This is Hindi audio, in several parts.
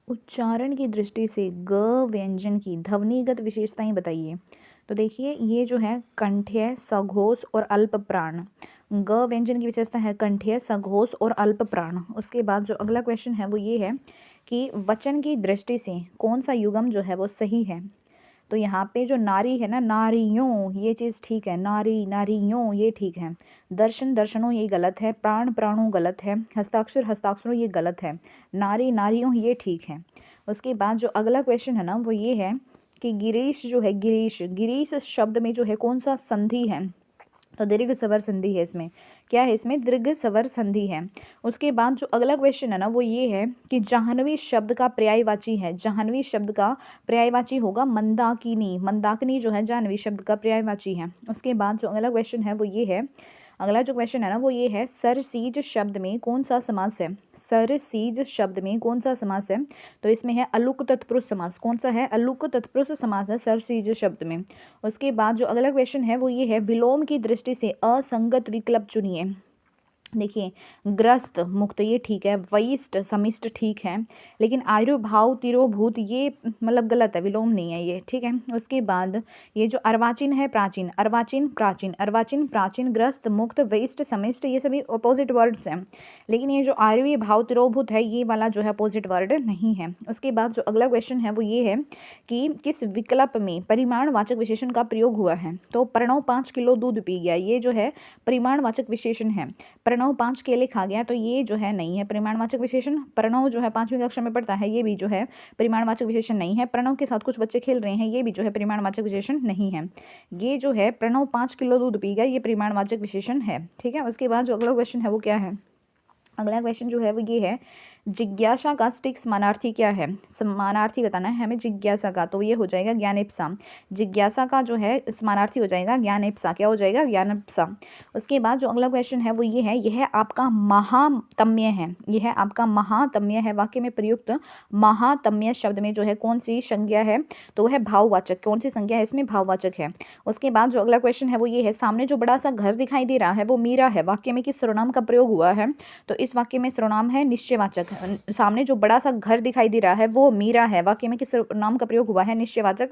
उच्चारण की दृष्टि से ग व्यंजन की ध्वनिगत विशेषताएं बताइए। तो देखिए ये जो है कंठ्य, सघोष और अल्प प्राण। ग व्यंजन की विशेषता है कंठ्य, सघोष और अल्प प्राण। उसके बाद जो अगला क्वेश्चन है वो ये है कि वचन की दृष्टि से कौन सा युगम जो है वो सही है। तो यहाँ पे जो नारी है ना, नारियों, ये चीज़ ठीक है, नारी नारियों ये ठीक है। दर्शन दर्शनों ये गलत है, प्राण प्राणों गलत है, हस्ताक्षर हस्ताक्षरों ये गलत है, नारी नारियों ये ठीक है। उसके बाद जो अगला क्वेश्चन है ना वो ये है कि गिरीश जो है, गिरीश, गिरीश शब्द में जो है कौन सा संधि है। तो दीर्घ स्वर संधि है इसमें। क्या है इसमें? दीर्घ स्वर संधि है। उसके बाद जो अगला क्वेश्चन है ना वो ये है कि जाह्नवी शब्द का पर्यायवाची है। जाह्नवी शब्द का पर्यायवाची होगा मंदाकिनी। मंदाकिनी जो है जाह्नवी शब्द का पर्यायवाची है। उसके बाद जो अगला क्वेश्चन है वो ये है, अगला जो क्वेश्चन है ना वो ये है, सरसीज शब्द में कौन सा समास है। सरसीज शब्द में कौन सा समास है। तो इसमें है अलुक तत्पुरुष समास। कौन सा है? अलुक तत्पुरुष समास है सरसीज शब्द में। उसके बाद जो अगला क्वेश्चन है वो ये है, विलोम की दृष्टि से असंगत विकल्प चुनिए। देखिए ग्रस्त मुक्त ये ठीक है, वयिष्ठ समिष्ट ठीक है, लेकिन आयुर्भाव तिरोभूत ये मतलब गलत है, विलोम नहीं है ये, ठीक है। उसके बाद ये जो अर्वाचीन है प्राचीन, अर्वाचीन प्राचीन, अर्वाचीन प्राचीन, ग्रस्त मुक्त वयिष्ठ समिष्ट ये सभी अपोजिट वर्ड्स हैं, लेकिन ये जो आयुर्वी भाव तिरोभूत है ये वाला जो है अपोजिट वर्ड नहीं है। उसके बाद जो अगला क्वेश्चन है वो ये है कि किस विकल्प में परिमाणवाचक विशेषण का प्रयोग हुआ है। तो प्रणव 5 किलो दूध पी गया, ये जो है परिमाणवाचक विशेषण है। प्रणव 5 केले खा गया, तो ये जो है नहीं है परिमाणवाचक विशेषण। प्रणव जो है 5वीं कक्षा में पढ़ता है, ये भी जो है परिमाणवाचक विशेषण नहीं है। प्रणव के साथ कुछ बच्चे खेल रहे हैं, ये भी जो है परिमाणवाचक विशेषण नहीं है। ये जो है प्रणव 5 किलो दूध पी गया, ये परिमाणवाचक विशेषण है, ठीक है। उसके बाद जो अगला क्वेश्चन है वो क्या है, अगला क्वेश्चन जो है वो ये है, जिज्ञासा का स्टिक समानार्थी क्या है। समानार्थी बताना है हमें जिज्ञासा का, तो ये हो जाएगा ज्ञानेप्सा। जिज्ञासा का जो है समानार्थी हो जाएगा ज्ञानेप्सा। क्या हो जाएगा? ज्ञानेप्सा। उसके बाद जो अगला क्वेश्चन है वो ये है, यह आपका महात्म्य है, यह आपका महात्म्य है। वाक्य में प्रयुक्त महात्म्य शब्द में जो है कौन सी संज्ञा है। तो वह भाववाचक। कौन सी संज्ञा है इसमें? भाववाचक है। उसके बाद जो अगला क्वेश्चन है वो ये है, सामने जो बड़ा सा घर दिखाई दे रहा है वो मीरा है। वाक्य में किस सर्वनाम का प्रयोग हुआ है। तो इस वाक्य में सर्वनाम है निश्चयवाचक। सामने जो बड़ा सा घर दिखाई दे रहा है वो मीरा है। वाक्य में किस सर्वनाम का प्रयोग हुआ है? निश्चयवाचक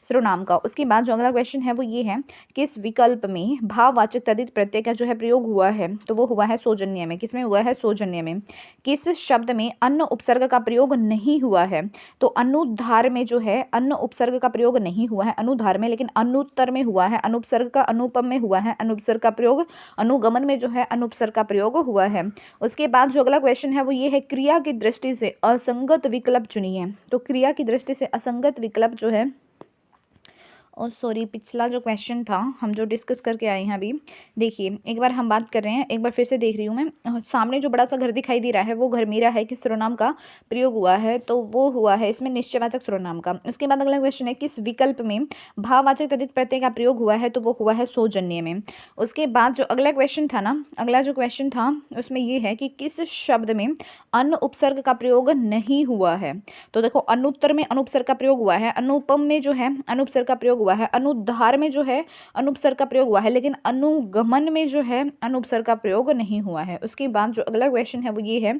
सर्वनाम का। उसके बाद जो अगला क्वेश्चन है वो ये है, किस विकल्प में भाववाचक तद्धित प्रत्यय का जो है प्रयोग हुआ है। तो वो हुआ है सौजन्य में। किसमें हुआ है? सौजन्य में। किस शब्द में अन्न उपसर्ग का प्रयोग नहीं हुआ है। तो अनुद्धार में जो है अन्न उपसर्ग का प्रयोग नहीं हुआ है अनुधार में, लेकिन अनुत्तर में हुआ है। अनुपसर्ग का अनुपम में हुआ है अनुपसर्ग का प्रयोग। अनुगमन में जो है अनुपसर्ग का प्रयोग हुआ है। उसके बाद जो अगला क्वेश्चन है वो ये है, क्रिया की दृष्टि से असंगत विकल्प चुनिए। तो क्रिया की दृष्टि से असंगत विकल्प जो है, और सॉरी पिछला जो क्वेश्चन था हम जो डिस्कस करके आए हैं अभी, देखिए एक बार हम बात कर रहे हैं, एक बार फिर से देख रही हूँ मैं। सामने जो बड़ा सा घर दिखाई दे रहा है वो घर मेरा है, किस सर्वनाम का प्रयोग हुआ है। तो वो हुआ है इसमें निश्चयवाचक सर्वनाम का। उसके बाद अगला क्वेश्चन है, किस विकल्प में भाववाचक तद्धित प्रत्यय का प्रयोग हुआ है। तो वो हुआ है सौजन्य में। उसके बाद जो अगला क्वेश्चन था ना, अगला जो क्वेश्चन था उसमें ये है कि किस शब्द में अन्न उपसर्ग का प्रयोग नहीं हुआ है। तो देखो अनुत्तर में अनुपसर्ग का प्रयोग हुआ है, अनुपम में जो है अनुपसर्ग का प्रयोग हुआ है, अनुद्धार में जो है अनुपसर्ग का प्रयोग हुआ है, लेकिन अनुगमन में जो है अनुपसर्ग का प्रयोग नहीं हुआ है। उसके बाद जो अगला क्वेश्चन है वो ये है,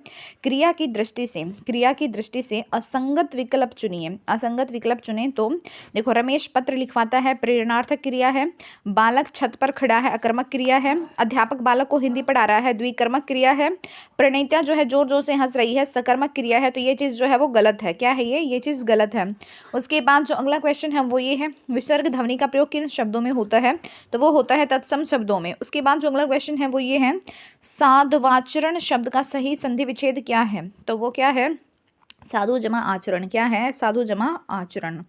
क्रिया की दृष्टि से, क्रिया की दृष्टि से असंगत विकल्प चुनिए। असंगत विकल्प चुने तो देखो, रमेश पत्र लिखवाता है, प्रेरणार्थक क्रिया है। बालक छत पर खड़ा है, अकर्मक क्रिया है। अध्यापक बालक को हिंदी पढ़ा रहा है, द्विकर्मक क्रिया है। प्रणेता जो है जोर जोर से हंस रही है, सकर्मक क्रिया है। तो ये चीज़ जो है वो गलत है। क्या है ये चीज़ गलत है। उसके बाद जो अगला क्वेश्चन है वो ये है, विसर्ग ध्वनि का प्रयोग किन शब्दों में होता है। तो वो होता है तत्सम शब्दों में। उसके बाद जो अगला क्वेश्चन है वो ये है, साधवाचरण शब्द का सही संधि विच्छेद क्या है। तो वो क्या है? साधु जमा आचरण। क्या है? साधु जमा आचरण।